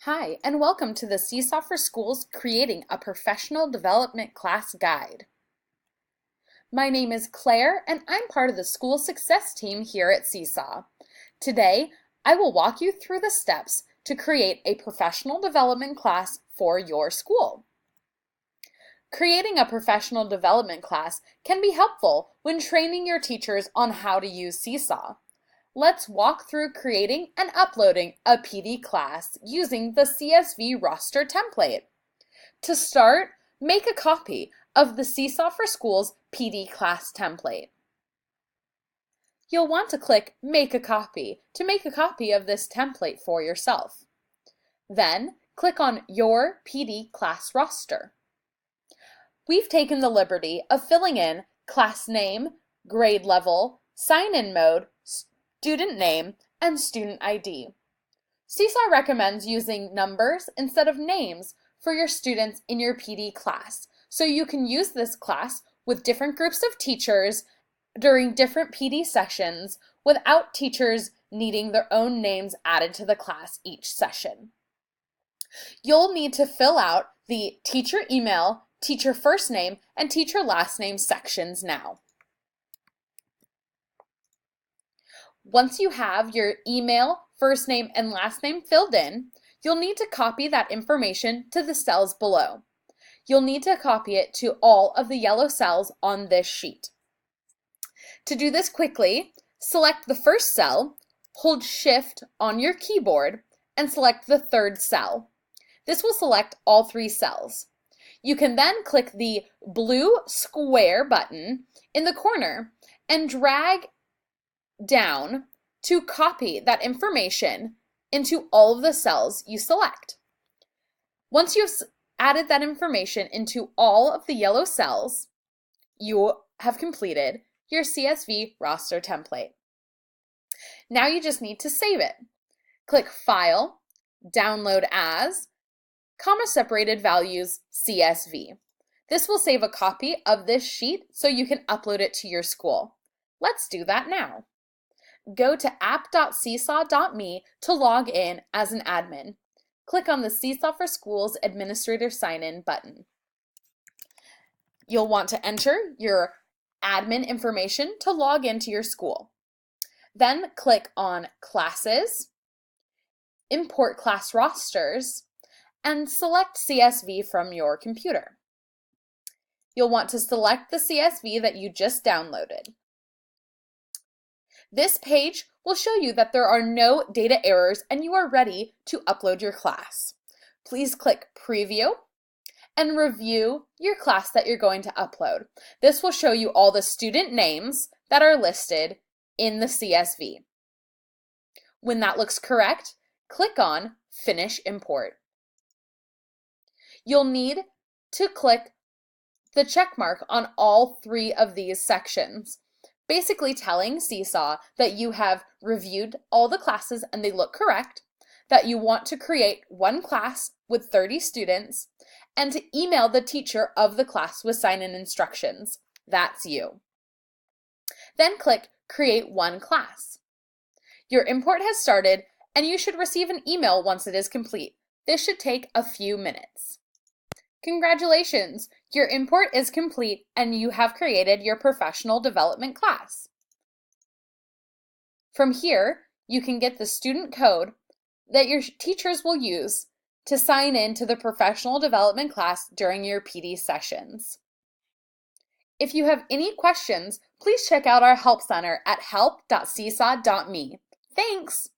Hi, and welcome to the Seesaw for Schools Creating a Professional Development Class Guide. My name is Claire, and I'm part of the school success team here at Seesaw. Today, I will walk you through the steps to create a professional development class for your school. Creating a professional development class can be helpful when training your teachers on how to use Seesaw. Let's walk through creating and uploading a PD class using the CSV roster template. To start, make a copy of the Seesaw for Schools PD class template. You'll want to click Make a Copy to make a copy of this template for yourself. Then, click on Your PD class roster. We've taken the liberty of filling in class name, grade level, sign-in mode, student name, and student ID. Seesaw recommends using numbers instead of names for your students in your PD class, so you can use this class with different groups of teachers during different PD sessions without teachers needing their own names added to the class each session. You'll need to fill out the teacher email, teacher first name, and teacher last name sections now. Once you have your email, first name, and last name filled in, you'll need to copy that information to the cells below. You'll need to copy it to all of the yellow cells on this sheet. To do this quickly, select the first cell, hold Shift on your keyboard, and select the third cell. This will select all three cells. You can then click the blue square button in the corner and drag down to copy that information into all of the cells you select. Once you've added that information into all of the yellow cells, you have completed your CSV roster template. Now you just need to save it. Click File, Download As, comma-separated values CSV. This will save a copy of this sheet so you can upload it to your school. Let's do that now. Go to app.seesaw.me to log in as an admin. Click on the Seesaw for Schools Administrator Sign-In button. You'll want to enter your admin information to log into your school. Then click on Classes, Import Class Rosters, and select CSV from your computer. You'll want to select the CSV that you just downloaded. This page will show you that there are no data errors and you are ready to upload your class. Please click Preview and review your class that you're going to upload. This will show you all the student names that are listed in the CSV. When that looks correct, click on Finish Import. You'll need to click the check mark on all three of these sections, basically telling Seesaw that you have reviewed all the classes and they look correct, that you want to create one class with 30 students, and to email the teacher of the class with sign-in instructions. That's you. Then click Create One Class. Your import has started and you should receive an email once it is complete. This should take a few minutes. Congratulations! Your import is complete and you have created your professional development class. From here, you can get the student code that your teachers will use to sign in to the professional development class during your PD sessions. If you have any questions, please check out our Help Center at help.seesaw.me. Thanks!